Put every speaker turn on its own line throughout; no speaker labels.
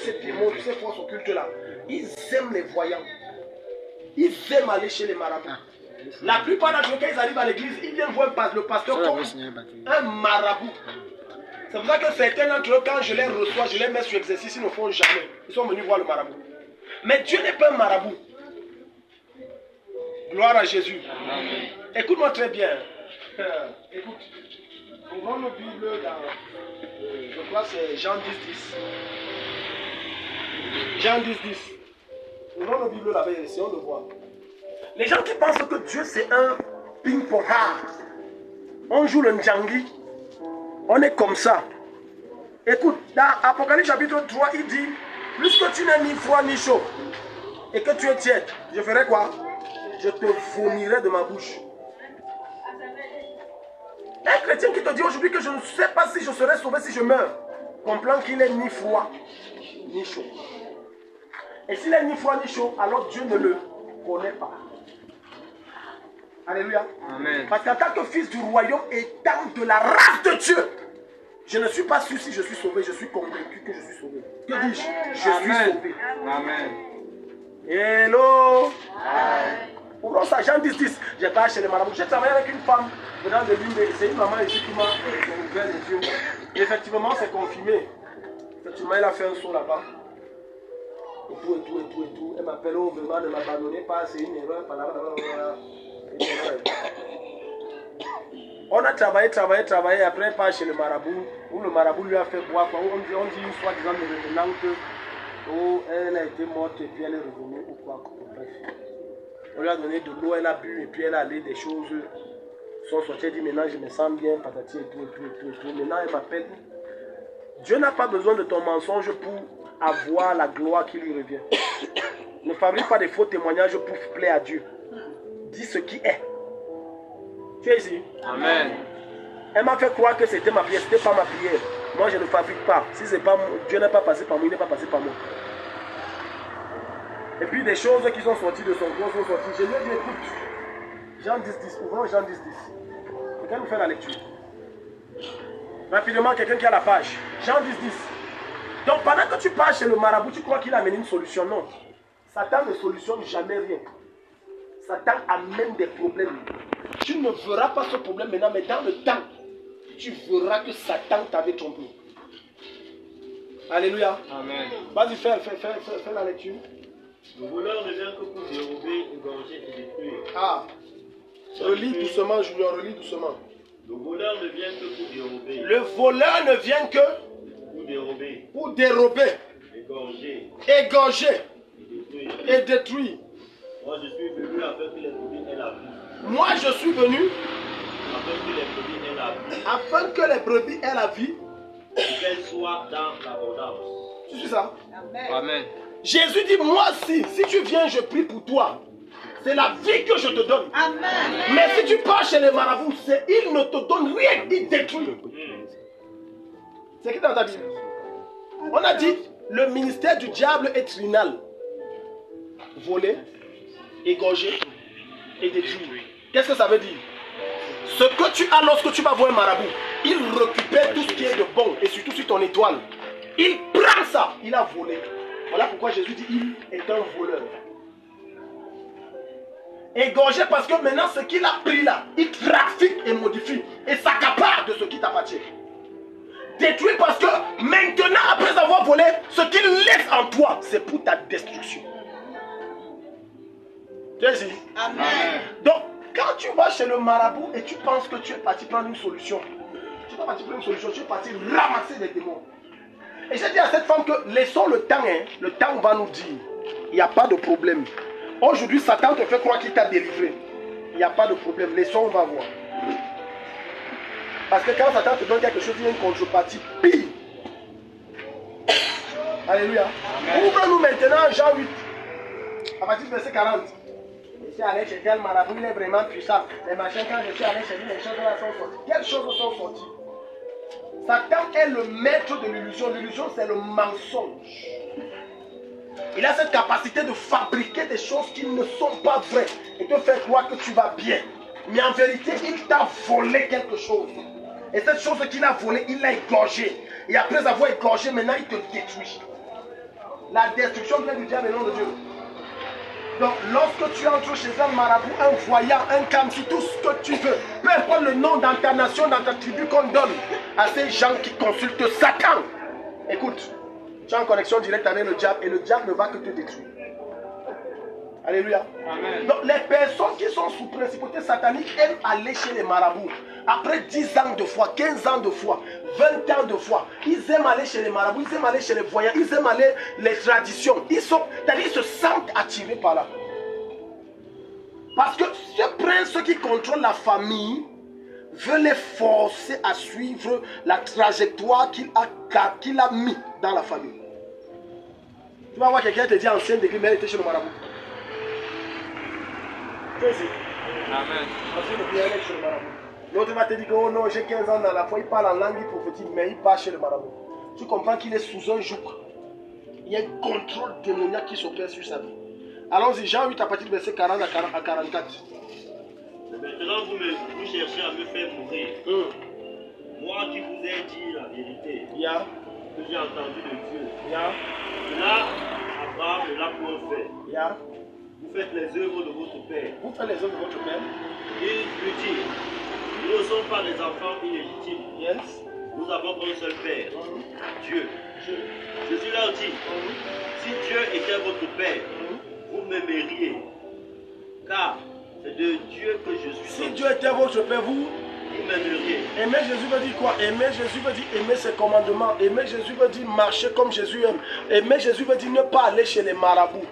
ces démons, ces forces occultes là, ils aiment les voyants. Ils aiment aller chez les marabouts. La plupart d'entre eux, quand ils arrivent à l'église, ils viennent voir le pasteur comme un marabout. C'est pour ça que certains d'entre eux, quand je les reçois, je les mets sur exercice, ils ne font jamais. Ils sont venus voir le marabout. Mais Dieu n'est pas un marabout. Gloire à Jésus. Écoute-moi très bien. Écoute. Ouvrons nos Bibles dans, je crois que c'est Jean 10, 10. Jean 10, 10. Ouvrons nos Bibles là-bas, essayons de voir. Les gens qui pensent que Dieu c'est un ping-pong. On joue le Ndjangi. On est comme ça. Écoute, dans Apocalypse chapitre 3, il dit, puisque tu n'es ni froid ni chaud, et que tu es tiède, je ferai quoi? Je te vomirai de ma bouche. Un chrétien qui te dit aujourd'hui que je ne sais pas si je serai sauvé si je meurs, comprend qu'il n'est ni froid ni chaud. Et s'il n'est ni froid ni chaud, alors Dieu ne le connaît pas. Alléluia. Amen. Parce qu'en tant que fils du royaume, étant de la race de Dieu, je ne suis pas sûr si je suis sauvé, je suis convaincu que je suis sauvé. Que dis-je? Je suis sauvé. Amen. Hello. Pour ça, Jean 10, 10. J'ai pas chez les marabouts. J'ai travaillé avec une femme venant de l'île. C'est une maman ici qui m'a ouvert les yeux. Et effectivement, c'est confirmé. Effectivement, elle a fait un saut là-bas. Et tout. Elle m'appelle, oh, vraiment, ne m'abandonnez pas, c'est une erreur. On a travaillé. Après, pas chez le marabout. Où le marabout lui a fait boire. On dit une fois, disant, de revenant que oh, elle a été morte et puis elle est revenue ou quoi. Bref. On lui a donné de l'eau, elle a bu et puis elle a allé des choses. Son sorti, elle dit maintenant je me sens bien, patati et tout. Maintenant elle m'appelle. Dieu n'a pas besoin de ton mensonge pour avoir la gloire qui lui revient. Ne fabrique pas de faux témoignages pour plaire à Dieu. Dis ce qui est. Tu es ici? Amen. Elle m'a fait croire que c'était ma prière, c'était pas ma prière. Moi je ne fabrique pas. Si c'est pas Dieu n'est pas passé par moi, il n'est pas passé par moi. Et puis des choses qui sont sorties de son corps sont sorties. Je lui ai dit, écoute, Jean 10, 10, ouvrons Jean 10, 10. Quelqu'un nous fait la lecture. Rapidement, quelqu'un qui a la page. Jean 10, 10. Donc pendant que tu pars chez le marabout, tu crois qu'il a amené une solution. Non. Satan ne solutionne jamais rien. Satan amène des problèmes. Tu ne verras pas ce problème maintenant, mais dans le temps, tu verras que Satan t'avait trompé. Alléluia. Amen. Vas-y, fais la lecture.
Le voleur ne vient que pour dérober, égorger et détruire.
Ah, relis doucement, Julien, relis doucement.
Le voleur ne vient que pour dérober.
Le voleur ne vient que pour dérober, égorger et détruire.
Moi, je suis venu afin que les brebis aient la vie.
Moi, je suis venu
afin que les brebis aient la vie.
afin que les brebis aient la vie.
Et qu'elles soient dans l'abondance.
Tu suis ça?
Amen. Amen.
Jésus dit, moi si tu viens, je prie pour toi. C'est la vie que je te donne.
Amen.
Mais si tu pars chez les marabouts, ils ne te donnent rien, ils détruisent. C'est qui dans ta Bible? On a dit, le ministère du diable est trinal. Voler, égorger et détruire. Qu'est-ce que ça veut dire? Ce que tu as lorsque tu vas voir un marabout, il récupère tout ce qui est de bon et surtout sur ton étoile. Il prend ça, il a volé. Voilà pourquoi Jésus dit il est un voleur. Égorgé parce que maintenant ce qu'il a pris là, il trafique et modifie et s'accapare de ce qui t'appartient. Détruit parce que maintenant après avoir volé, ce qu'il laisse en toi, c'est pour ta destruction. Tu es ici? Amen. Donc quand tu vas chez le marabout et tu penses que tu es parti prendre une solution, tu n'es pas parti prendre une solution, tu es parti ramasser des démons. Et j'ai dit à cette femme que laissons le temps, le temps va nous dire, il n'y a pas de problème. Aujourd'hui, Satan te fait croire qu'il t'a délivré. Il n'y a pas de problème, laissons, on va voir. Parce que quand Satan te donne quelque chose, il y a une contrepartie pire. Alléluia. Ouvre-nous maintenant Jean 8, à partir du verset 40. Je suis allé chez tel marabout, il est vraiment puissant. Les machins, quand je suis allé chez lui, les choses là sont sorties. Quelles choses sont sorties? Satan est le maître de l'illusion. L'illusion, c'est le mensonge. Il a cette capacité de fabriquer des choses qui ne sont pas vraies et te faire croire que tu vas bien. Mais en vérité, il t'a volé quelque chose. Et cette chose qu'il a volée, il l'a égorgée. Et après avoir égorgé, maintenant, il te détruit. La destruction vient du diable et non de Dieu. Donc, lorsque tu entres chez un marabout, un voyant, un kamsi, tout ce que tu veux, peu importe le nom dans ta nation, dans ta tribu qu'on donne à ces gens qui consultent Satan. Écoute, tu es en connexion directe avec le diable et le diable ne va que te détruire. Alléluia. Amen. Donc, les personnes qui sont sous principauté satanique aiment aller chez les marabouts. Après 10 ans de foi, 15 ans de foi, 20 ans de foi, ils aiment aller chez les marabouts, ils aiment aller chez les voyants, ils aiment aller les traditions. Ils se sentent attirés par là. Parce que ce prince qui contrôle la famille veut les forcer à suivre la trajectoire qu'il a mis dans la famille. Tu vas voir quelqu'un te dit ancienne d'église, mais elle était chez le marabout. Amen. L'autre va te dire que oh non, j'ai 15 ans dans la foi, il parle en langue prophétique, mais il part chez le marabout. Tu comprends qu'il est sous un joug. Il y a un contrôle démoniaque qui s'opère sur sa vie. Allons-y, Jean 8 à partir du verset 40 à 44.
Maintenant, vous cherchez à me faire mourir. Moi qui vous ai dit la vérité, que j'ai entendu de Dieu. Là, Abraham ne l'a point fait. Vous faites les œuvres de votre père.
Vous faites les œuvres de votre père.
Il lui dit, nous ne sommes pas des enfants illégitimes.
Yes.
Nous avons un seul père, Dieu. Jésus leur dit, si Dieu était votre père, vous m'aimeriez. Car c'est de Dieu que je suis.
Si Dieu était votre père, vous
m'aimeriez.
Aimer Jésus veut dire quoi? Aimer Jésus veut dire aimer ses commandements. Aimer Jésus veut dire marcher comme Jésus aime. Aimer Jésus veut dire ne pas aller chez les marabouts.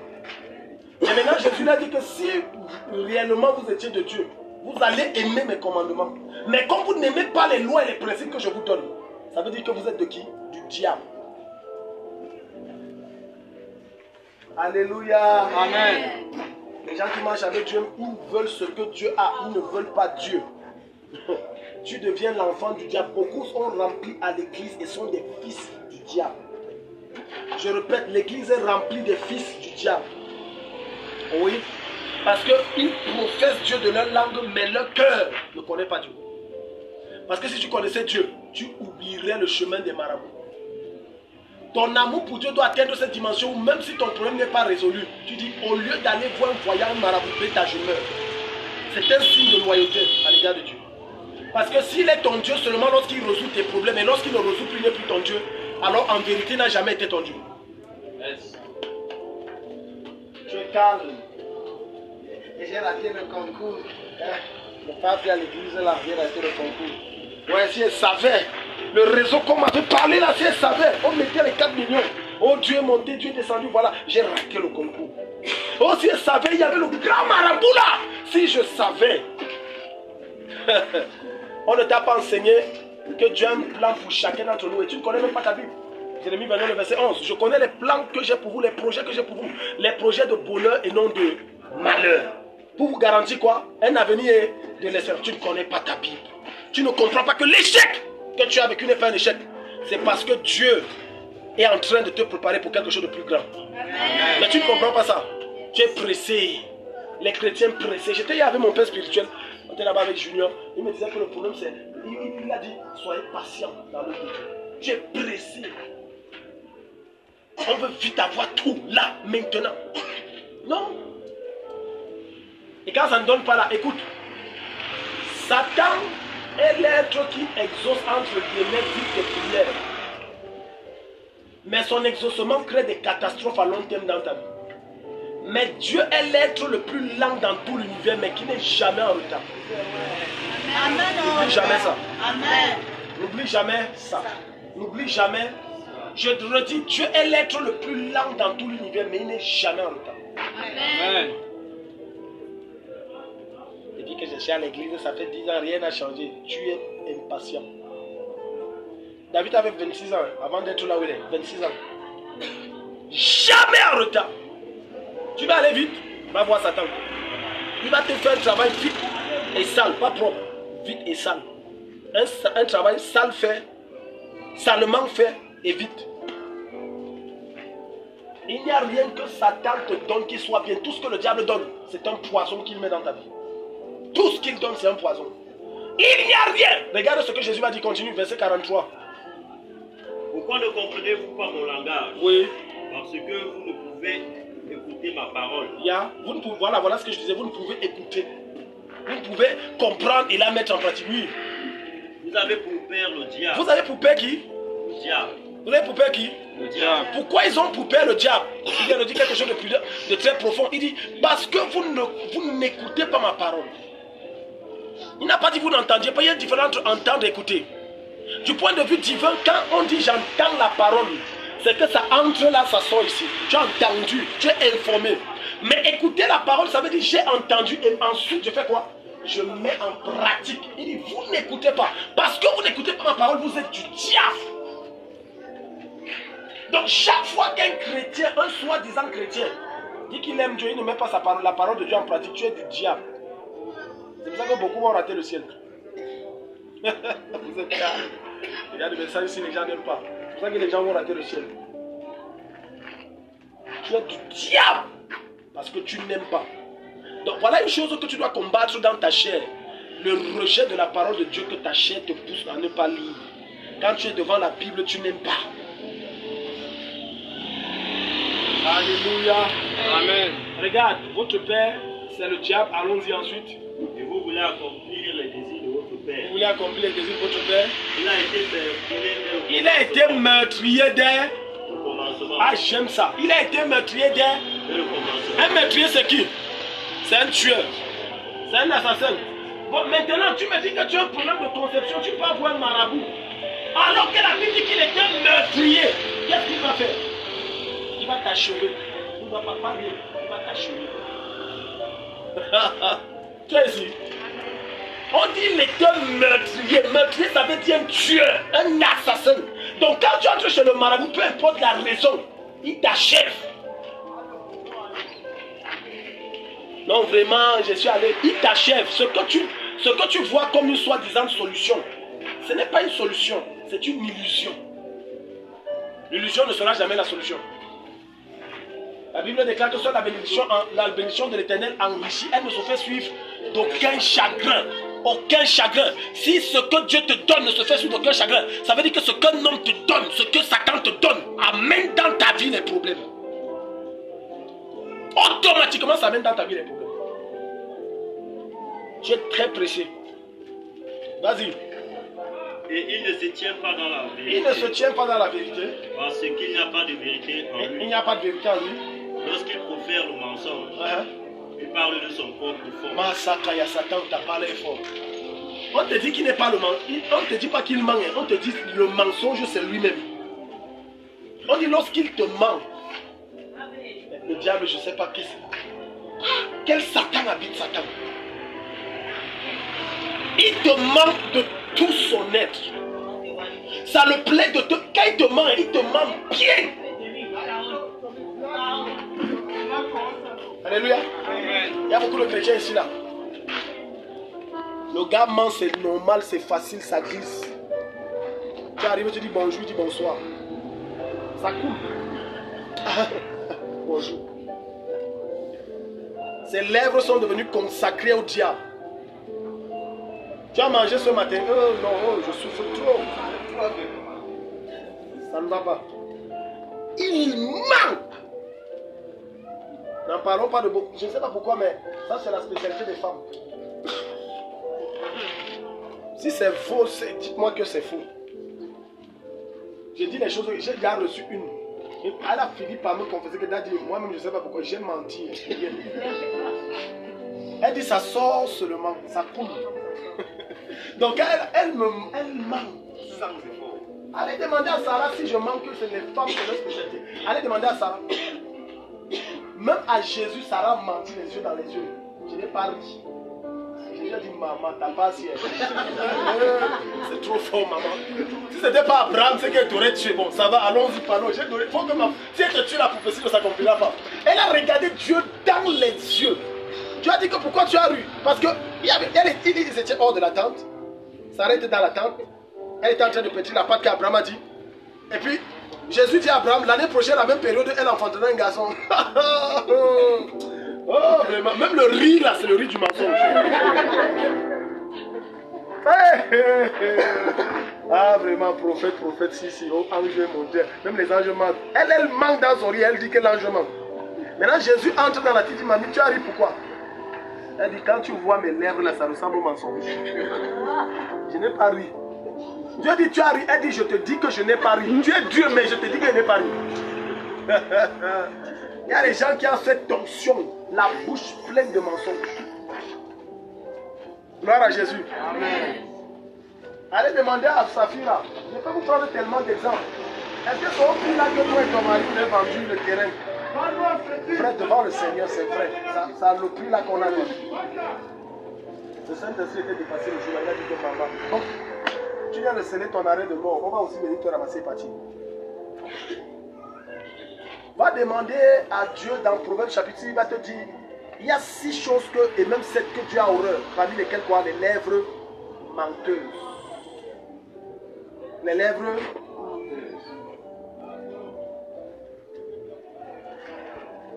Et maintenant, Jésus a dit que si réellement vous étiez de Dieu, vous allez aimer mes commandements. Mais comme vous n'aimez pas les lois et les principes que je vous donne, ça veut dire que vous êtes de qui? Du diable. Alléluia. Amen. Les gens qui marchent avec Dieu, ils veulent ce que Dieu a, ils ne veulent pas Dieu. Tu deviens l'enfant du diable. Beaucoup sont remplis à l'église et sont des fils du diable. Je répète, l'église est remplie des fils du diable. Oui, parce qu'ils professent Dieu de leur langue, mais leur cœur ne connaît pas Dieu. Parce que si tu connaissais Dieu, tu oublierais le chemin des marabouts. Ton amour pour Dieu doit atteindre cette dimension où même si ton problème n'est pas résolu, tu dis, au lieu d'aller voir un voyant, un marabout, je meurs. C'est un signe de loyauté à l'égard de Dieu. Parce que s'il est ton Dieu seulement lorsqu'il résout tes problèmes, et lorsqu'il ne résout plus, il n'est plus ton Dieu, alors en vérité, il n'a jamais été ton Dieu. Yes. Tu es calme. Et j'ai raté le concours. Le pape à l'église là, j'ai raté le concours. Ouais, si elle savait, le réseau qu'on m'avait parlé là, si elle savait, on mettait les 4 millions. Oh, Dieu est monté, Dieu est descendu, voilà, j'ai raté le concours. Oh, si elle savait, il y avait le grand marabout là. Si je savais. On ne t'a pas enseigné que Dieu a un plan pour chacun d'entre nous et tu ne connais même pas ta Bible. Jérémie 29, le verset 11. Je connais les plans que j'ai pour vous, les projets que j'ai pour vous. Les projets de bonheur et non de malheur. Pour vous garantir quoi? Un avenir de l'espérance. Tu ne connais pas ta Bible. Tu ne comprends pas que l'échec que tu as vécu n'est pas un échec. C'est parce que Dieu est en train de te préparer pour quelque chose de plus grand. Amen. Mais tu ne comprends pas ça. Tu es pressé. Les chrétiens pressés. J'étais hier avec mon père spirituel. On était là-bas avec Junior. Il me disait que le problème c'est... Il a dit, soyez patient dans le Dieu. Tu es pressé. On veut vite avoir tout là, maintenant. Non. Et quand ça ne donne pas là, écoute. Satan est l'être qui exauce entre guillemets vite tes prières. Mais son exaucement crée des catastrophes à long terme dans ta vie. Mais Dieu est l'être le plus lent dans tout l'univers, mais qui n'est jamais en retard. Amen. N'oublie jamais ça. Amen. N'oublie jamais ça. N'oublie jamais. Je te redis, Dieu est l'être le plus lent dans tout l'univers, mais il n'est jamais en retard. Amen. Depuis que je suis à l'église, ça fait 10 ans, rien n'a changé. Tu es impatient. David avait 26 ans, avant d'être là où il est. 26 ans. Jamais en retard. Tu vas aller vite, va voir Satan. Il va te faire un travail vite et sale, pas propre. Vite et sale. Un travail sale fait, salement fait et vite. Il n'y a rien que Satan te donne qui soit bien. Tout ce que le diable donne, c'est un poison qu'il met dans ta vie. Tout ce qu'il donne, c'est un poison. Il n'y a rien. Regarde ce que Jésus m'a dit, continue, verset 43.
Pourquoi ne comprenez-vous pas mon langage?
Oui.
Parce que vous parole.
Vous ne pouvez, voilà ce que je disais, vous ne pouvez écouter. Vous ne pouvez comprendre et la mettre en pratique. Oui.
Vous avez pour père le diable.
Vous avez pour père qui?
Le diable.
Vous avez pour père qui?
Le diable.
Pourquoi ils ont pour père le diable? Il vient de dire quelque chose de très profond. Il dit, parce que vous n'écoutez pas ma parole. Il n'a pas dit vous n'entendiez pas. Il y a une différence entre entendre et écouter. Du point de vue divin, quand on dit j'entends la parole, c'est que ça entre là, ça sort ici. Tu as entendu, tu es informé. Mais écouter la parole, ça veut dire j'ai entendu et ensuite je fais quoi? Je mets en pratique. Il dit vous n'écoutez pas. Parce que vous n'écoutez pas ma parole, vous êtes du diable. Donc chaque fois qu'un chrétien, un soi-disant chrétien, dit qu'il aime Dieu, il ne met pas la parole de Dieu en pratique, tu es du diable. C'est pour ça que beaucoup vont rater le ciel. Vous êtes calme. Il y a des messages ici, les gens n'aiment pas. C'est pour ça que les gens vont rater le ciel. Tu es du diable. Parce que tu n'aimes pas. Donc voilà une chose que tu dois combattre dans ta chair. Le rejet de la parole de Dieu que ta chair te pousse à ne pas lire. Quand tu es devant la Bible, tu n'aimes pas. Alléluia.
Amen.
Regarde, votre père, c'est le diable. Allons-y ensuite.
Et vous voulez accomplir les désirs de votre père.
Vous voulez accomplir les désirs de votre père.
Il a été meurtrier.
Il a été meurtrier dès
Au commencement.
Ah, j'aime ça. Il a été meurtrier dès
Dès le commencement.
Un meurtrier, c'est qui? C'est un tueur. C'est un assassin. Bon, maintenant, tu me dis que tu as un problème de conception. Tu peux avoir un marabout. Alors que la Bible dit qu'il était un meurtrier. Qu'est-ce qu'il va faire? Il va t'achever. Il ne va pas parler. Il va t'achever. Tu es ici. On dit qu'il était un meurtrier. Meurtrier, ça veut dire un tueur, un assassin. Donc quand tu entres chez le marabout, peu importe la raison, il t'achève. Non, vraiment, je suis allé, il t'achève. Ce que tu vois comme une soi-disant solution, ce n'est pas une solution, c'est une illusion. L'illusion ne sera jamais la solution. La Bible déclare que seule la bénédiction de l'Éternel enrichit, elle ne se fait suivre d'aucun chagrin. Aucun chagrin. Si ce que Dieu te donne ne se fait suivre d'aucun chagrin, ça veut dire que ce qu'un homme te donne, ce que Satan te donne, amène dans ta vie les problèmes. Automatiquement, ça amène dans ta vie les problèmes. Tu es très pressé. Vas-y.
Et il ne se tient pas dans la vérité.
Il ne se tient pas dans la vérité.
Parce qu'il n'y a pas de vérité en lui.
Il n'y a pas de vérité en lui.
Lorsqu'il profère le mensonge, il parle de son propre fond.
Masakaya Satan t'a parlé fort. On te dit qu'il n'est pas le mensonge. On ne te dit pas qu'il ment. On te dit le mensonge c'est lui-même. On dit lorsqu'il te ment. Le diable, je ne sais pas qu'est-ce. Quel Satan habite Satan? Il te ment de tout son être. Ça le plaît de te. Quand il te ment bien. Alléluia. Il y a beaucoup de chrétiens ici là. Le gars ment, c'est normal, c'est facile, ça glisse. Tu arrives, tu dis bonjour, tu dis bonsoir. Ça coule. Bonjour. Ses lèvres sont devenues consacrées au diable. Tu as mangé ce matin? Oh non, je souffre trop. Ça ne va pas. Il ment. N'en parlons pas de beaucoup. Je ne sais pas pourquoi, mais ça c'est la spécialité des femmes. Si c'est faux, dites-moi que c'est faux. J'ai dit les choses, j'ai déjà reçu une. Et elle a fini par me confesser que Daddy, moi-même je ne sais pas pourquoi j'ai menti. Elle dit ça sort seulement, ça coule. Donc elle ment. Allez demander à Sarah si je mens que c'est les femmes qui ont leur spécialité. Allez demander à Sarah. Même à Jésus, Sarah menti les yeux dans les yeux. Je n'ai pas ri. Jésus a dit maman, t'as pas si. C'est trop fort maman. Si ce n'était pas Abraham, c'est qu'elle t'aurait tué. Bon, ça va, allons-y, parlons. Si elle te tue, la prophétie ne s'accomplira pas. Elle a regardé Dieu dans les yeux. Dieu a dit que pourquoi tu as ru? Parce que ils étaient hors de la tente. Sarah était dans la tente. Elle était en train de pétrir la pâte qu'Abraham a dit. Et puis, Jésus dit à Abraham, l'année prochaine, à la même période, elle enfantera un garçon. Oh, vraiment. Même le riz, là, c'est le riz du mensonge. Ah, vraiment, prophète, si, oh, ange mon Dieu. Même les anges mentent. Elle manque dans son riz, elle dit que l'ange ment. Maintenant, Jésus entre dans la tête, il dit, mamie, tu as ri pourquoi? Elle dit, quand tu vois mes lèvres là, ça ressemble au mensonge. Je n'ai pas ri. Dieu dit, tu as ri. Elle dit, je te dis que je n'ai pas ri. Tu es Dieu, mais je te dis que je n'ai pas ri. Il y a des gens qui ont cette tension, la bouche pleine de mensonges. Gloire à Jésus. Amen. Allez demander à Safira. Je peux vous prendre tellement d'exemples. Est-ce que son prix là que toi et ton mari vous avez vendu le terrain? Frère, devant le Seigneur, c'est vrai. Ça a le prix là qu'on a donné. Le Saint-Esprit était dépassé le jour là. Il a dit que maman, donc, tu viens de sceller ton arrêt de mort. On va aussi venir te ramasser parti. Va demander à Dieu dans Proverbe chapitre 6, il va te dire, il y a 6 choses que, et même 7 que Dieu a horreur, parmi lesquelles quoi? Les lèvres menteuses. Les lèvres menteuses.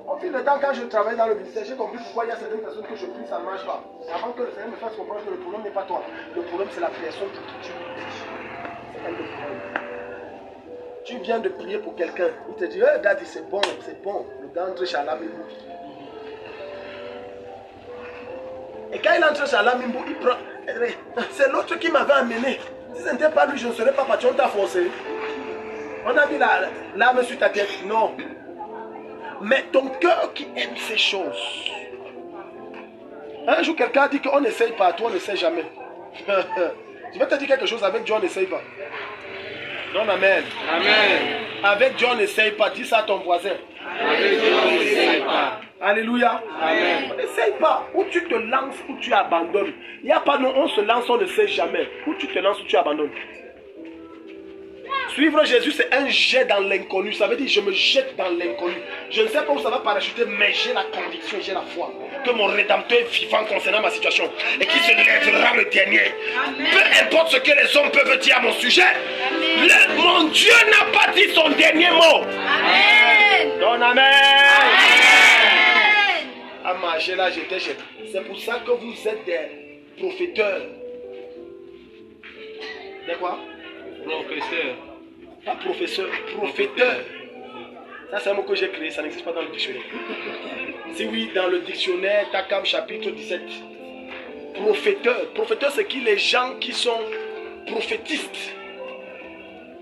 Au fil du temps, quand je travaille dans le ministère, j'ai compris pourquoi il y a certaines personnes que je prie, ça ne marche pas. Avant que le Seigneur me fasse comprendre que le problème n'est pas toi. Le problème, c'est la personne pour qui tu pries. C'est elle le problème. Tu viens de prier pour quelqu'un. Il te dit, hey, Daddy, c'est bon, c'est bon. Le gars entre chez Alamimbo. Et quand il entre chez Alamimbo, il prend. C'est l'autre qui m'avait amené. Si ce n'était pas lui, je ne serais pas parti. On t'a forcé. On a mis l'arme sur ta tête. Non. Mais ton cœur qui aime ces choses. Un jour, quelqu'un a dit qu'on n'essaye pas. Toi, on n'essaye jamais. Je vais te dire quelque chose. Avec Dieu, on n'essaye pas. Non, amen. Amen. Avec Dieu, on n'essaye pas. Dis ça à ton voisin. Avec Dieu, on n'essaye pas. Alléluia. Amen. On n'essaye pas. Ou tu te lances, ou tu abandonnes. Il n'y a pas non, on se lance, on ne sait jamais. Ou tu te lances, ou tu abandonnes. Suivre Jésus, c'est un jet dans l'inconnu. Ça veut dire, je me jette dans l'inconnu. Je ne sais pas où ça va parachuter, mais j'ai la conviction, j'ai la foi que mon Rédempteur est vivant concernant ma situation et qu'il se lèvera le dernier. Amen. Peu importe ce que les hommes peuvent dire à mon sujet, mon Dieu n'a pas dit son dernier mot. Amen. Donne amen. Amen. À marcher là, j'étais chez. C'est pour ça que vous êtes des prophéteurs. Des quoi? Professeur. Pas professeur, prophéteur. Ça, c'est un mot que j'ai créé, ça n'existe pas dans le dictionnaire. Si oui, dans le dictionnaire, Takam chapitre 17. Prophéteur. Prophéteur, c'est qui? Les gens qui sont prophétistes.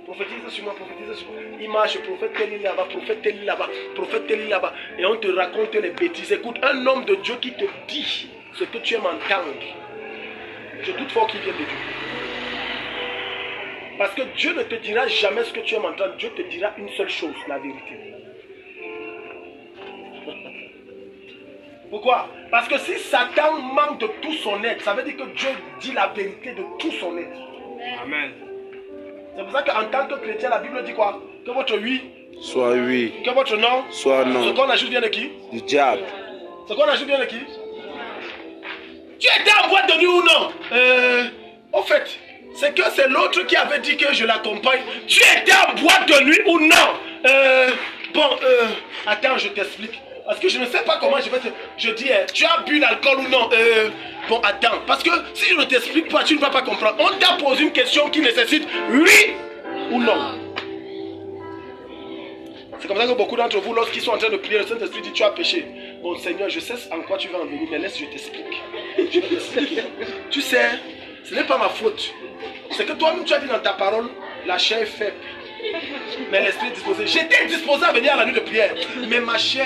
Prophétise sur moi, prophétise sur moi. Il marche, prophète tel là-bas, prophète tel là-bas, prophète tel là-bas. Et on te raconte les bêtises. Écoute, un homme de Dieu qui te dit ce que tu aimes entendre. Je doute fort qu'il vienne de Dieu. Parce que Dieu ne te dira jamais ce que tu aimes entendre. Dieu te dira une seule chose, la vérité. Pourquoi? Parce que si Satan manque de tout son être, ça veut dire que Dieu dit la vérité de tout son être. Amen. C'est pour ça qu'en tant que chrétien, la Bible dit quoi? Que votre oui
soit oui.
Que votre non
soit non.
Ce qu'on ajoute vient de qui?
Du diable.
Ce qu'on ajoute vient de qui? Tu étais en boîte de nuit ou non? Au fait, c'est que c'est l'autre qui avait dit que je l'accompagne. Tu étais en boîte de nuit ou non? Attends, je t'explique. Parce que je ne sais pas comment je vais te... Je dis, tu as bu l'alcool ou non? Bon, attends. Parce que si je ne t'explique pas, tu ne vas pas comprendre. On t'a posé une question qui nécessite oui ou non. C'est comme ça que beaucoup d'entre vous, lorsqu'ils sont en train de prier, le Saint-Esprit dit, tu as péché. Bon, Seigneur, je sais en quoi tu vas en venir, mais laisse, je t'explique. Je vais t'expliquer. Tu sais, ce n'est pas ma faute. C'est que toi-même, tu as dit dans ta parole, la chair est faible. Mais l'esprit est disposé. J'étais disposé à venir à la nuit de prière. Mais ma chair,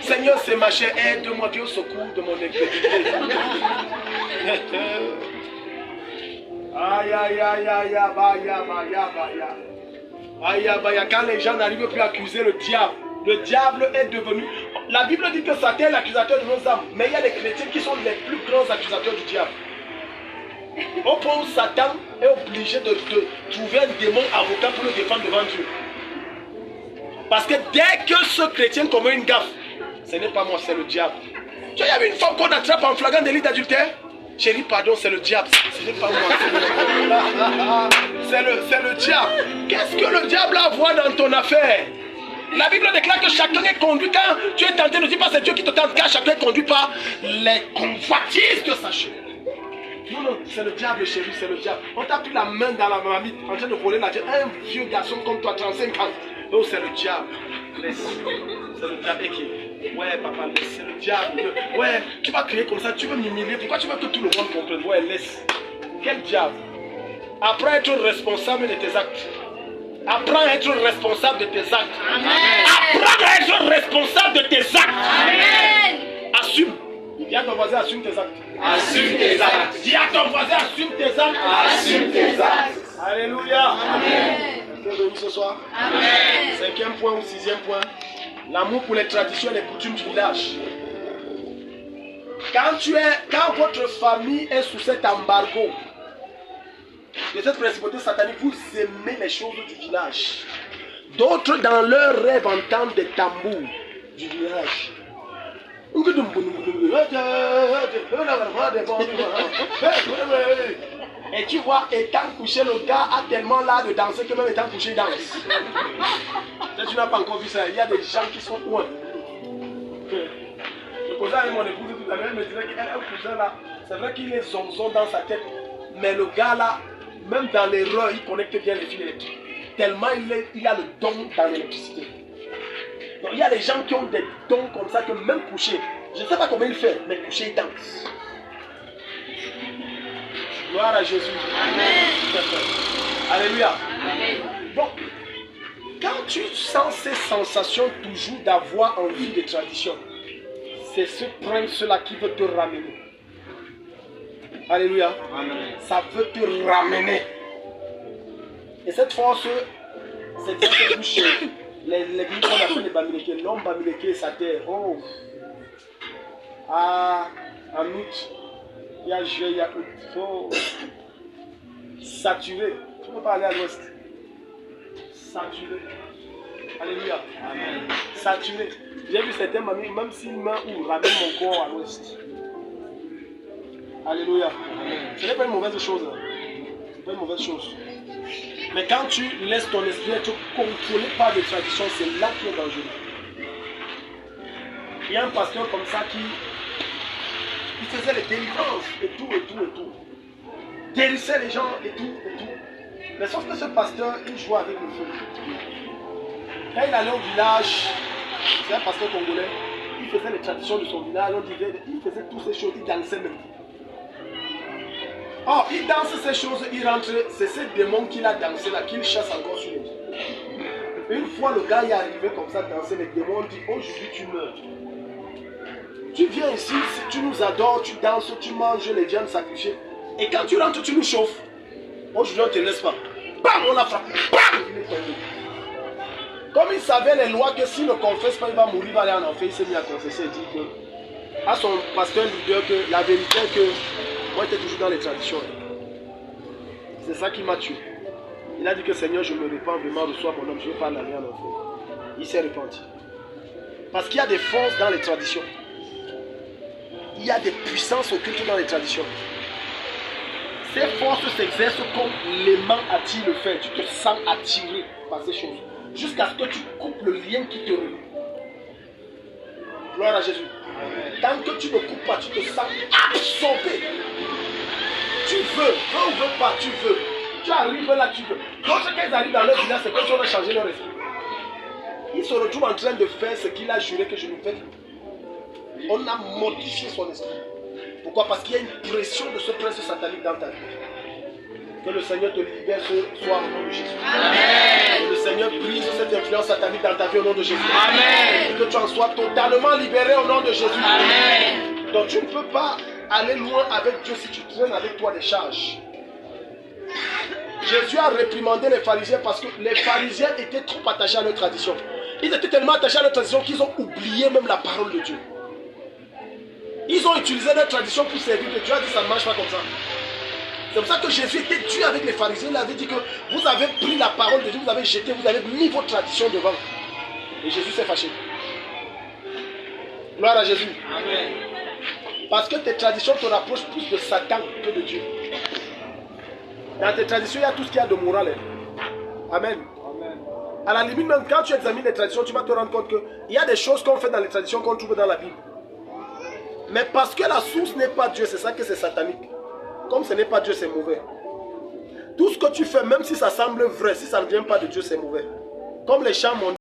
Seigneur, c'est ma chair. Aide-moi, Dieu, au secours de mon incrédulité. Aïe, aïe, aïe, aïe, aïe, aïe, aïe, aïe. Quand les gens n'arrivent plus à accuser le diable est devenu... La Bible dit que Satan est l'accusateur de nos âmes. Mais il y a des chrétiens qui sont les plus grands accusateurs du diable. Au point où Satan est obligé de trouver un démon avocat pour le défendre devant Dieu. Parce que dès que ce chrétien commet une gaffe, ce n'est pas moi, c'est le diable. Tu as vu une femme qu'on attrape en flagrant délit d'adultère? Chérie, pardon, c'est le diable. Ce n'est pas moi. C'est le diable. Qu'est-ce que le diable a à voir dans ton affaire? La Bible déclare que chacun est conduit quand tu es tenté. Ne dis pas c'est Dieu qui te tente, car chacun est conduit par les convoitises de sa chair. Non, c'est le diable, chérie, c'est le diable. On t'a pris la main dans la marmite en train de voler la diable. Un vieux garçon comme toi, 35 ans. Oh, c'est le diable. laisse. C'est le diable qui est. Ouais, papa, laisse. C'est le diable. Ouais, tu vas crier comme ça, tu veux m'humilier. Pourquoi tu veux que tout le monde comprenne? Ouais, laisse. Quel diable? Apprends à être responsable de tes actes. Apprends à être responsable de tes actes. Amen. Apprends à être responsable de tes actes. Amen. Assume. Dis à ton voisin, assume tes actes.
Assume tes actes.
Dis à ton voisin, assume tes actes.
Assume tes actes.
Alléluia.
Amen.
Vous êtes venus ce soir?
Amen.
5e point ou 6e point. L'amour pour les traditions et les coutumes du village. Quand votre famille est sous cet embargo de cette principauté satanique, vous aimez les choses du village. D'autres dans leur rêve entendent des tambours du village. Et tu vois, étant couché, le gars a tellement l'air de danser que même étant couché, il danse. Tu n'as pas encore vu ça, il y a des gens qui sont loin. Je causais avec mon épouse tout à l'heure, elle me disait qu'un cousin là, c'est vrai qu'il est zonzon dans sa tête, mais le gars là, même dans l'erreur, il connecte bien les fils électriques. Tellement il a le don dans l'électricité. Donc il y a des gens qui ont des dons comme ça que même couché, je ne sais pas comment il fait, mais couché il danse. Gloire à Jésus. Amen. Alléluia. Amen. Donc, quand tu sens ces sensations toujours d'avoir envie de tradition, c'est ce prince-là qui veut te ramener. Alléluia. Amen. Ça veut te ramener. Et cette force, c'est bien que touche les groupes qu'on appelle les Bamileke. L'homme Bamileke et sa terre. Oh. Ah, en août. Il y a juillet, il y a août. Il faut saturer. Tu ne peux pas aller à l'ouest. Saturer. Alléluia. Amen. Saturer. J'ai vu certains mamies, même s'ils meurent ou ramènent mon corps à l'ouest. Alléluia. Amen. Ce n'est pas une mauvaise chose. Ce n'est pas une mauvaise chose. Mais quand tu laisses ton esprit être contrôlé par des traditions, c'est là qui est dangereux. Il y a un pasteur comme ça qui faisait les délivrances et tout. Guérissait les gens et tout. Mais sauf que ce pasteur, il jouait avec le feu. Quand il allait au village, c'est un pasteur congolais, il faisait les traditions de son village, il faisait toutes ces choses, il dansait même. Oh, il danse ces choses, il rentre, c'est ces démons qu'il a dansé là, qu'il chasse encore sur lui. Une fois le gars est arrivé comme ça, danser, les démons disent, aujourd'hui tu meurs. Tu viens ici, tu nous adores, tu danses, tu manges les viandes sacrifiées. Et quand tu rentres, tu nous chauffes. Aujourd'hui on ne te laisse pas. Bam, on l'a frappé. Bam, il est tombé. Comme il savait les lois que s'il ne confesse pas, il va mourir, il va aller en enfer, il s'est mis à confesser et dit que, à son pasteur leader, que la vérité est que moi j'étais toujours dans les traditions. C'est ça qui m'a tué. Il a dit que Seigneur, je me répands vraiment, reçois mon homme, je ne veux pas aller en enfer. Il s'est repenti. Parce qu'il y a des forces dans les traditions. Il y a des puissances occultes dans les traditions. Ces forces s'exercent comme l'aimant attire le fer. Tu te sens attiré par ces choses. Jusqu'à ce que tu coupes le lien qui te relie. Gloire à Jésus. Amen. Tant que tu ne coupes pas, tu te sens absorbé. Tu veux, quand on ne veut pas, tu veux. Tu arrives là, tu veux. Quand ils arrivent dans leur village, c'est comme si on a changé leur esprit. Ils se retrouvent en train de faire ce qu'il a juré que je ne fais. On a modifié son esprit. Pourquoi? Parce qu'il y a une pression de ce prince satanique dans ta vie. Que le Seigneur te libère ce soir au nom de Jésus. Amen. Que le Seigneur brise cette influence satanique dans ta vie au nom de Jésus. Amen. Et que tu en sois totalement libéré au nom de Jésus. Amen. Donc tu ne peux pas aller loin avec Dieu si tu traînes avec toi des charges. Jésus a réprimandé les pharisiens parce que les pharisiens étaient trop attachés à leur tradition. Ils étaient tellement attachés à leur tradition qu'ils ont oublié même la parole de Dieu. Ils ont utilisé leur tradition pour servir Dieu. Dieu a dit ça ne marche pas comme ça. C'est pour ça que Jésus était dur avec les pharisiens. Il avait dit que vous avez pris la parole de Dieu, vous avez jeté, vous avez mis votre tradition devant. Et Jésus s'est fâché. Gloire à Jésus. Amen. Parce que tes traditions te rapprochent plus de Satan que de Dieu. Dans tes traditions, il y a tout ce qu'il y a de moral. Amen. Amen. À la limite, même quand tu examines les traditions, tu vas te rendre compte qu'il y a des choses qu'on fait dans les traditions qu'on trouve dans la Bible. Mais parce que la source n'est pas Dieu, c'est ça que c'est satanique. Comme ce n'est pas Dieu, c'est mauvais. Tout ce que tu fais, même si ça semble vrai, si ça ne vient pas de Dieu, c'est mauvais. Comme les chants mondains.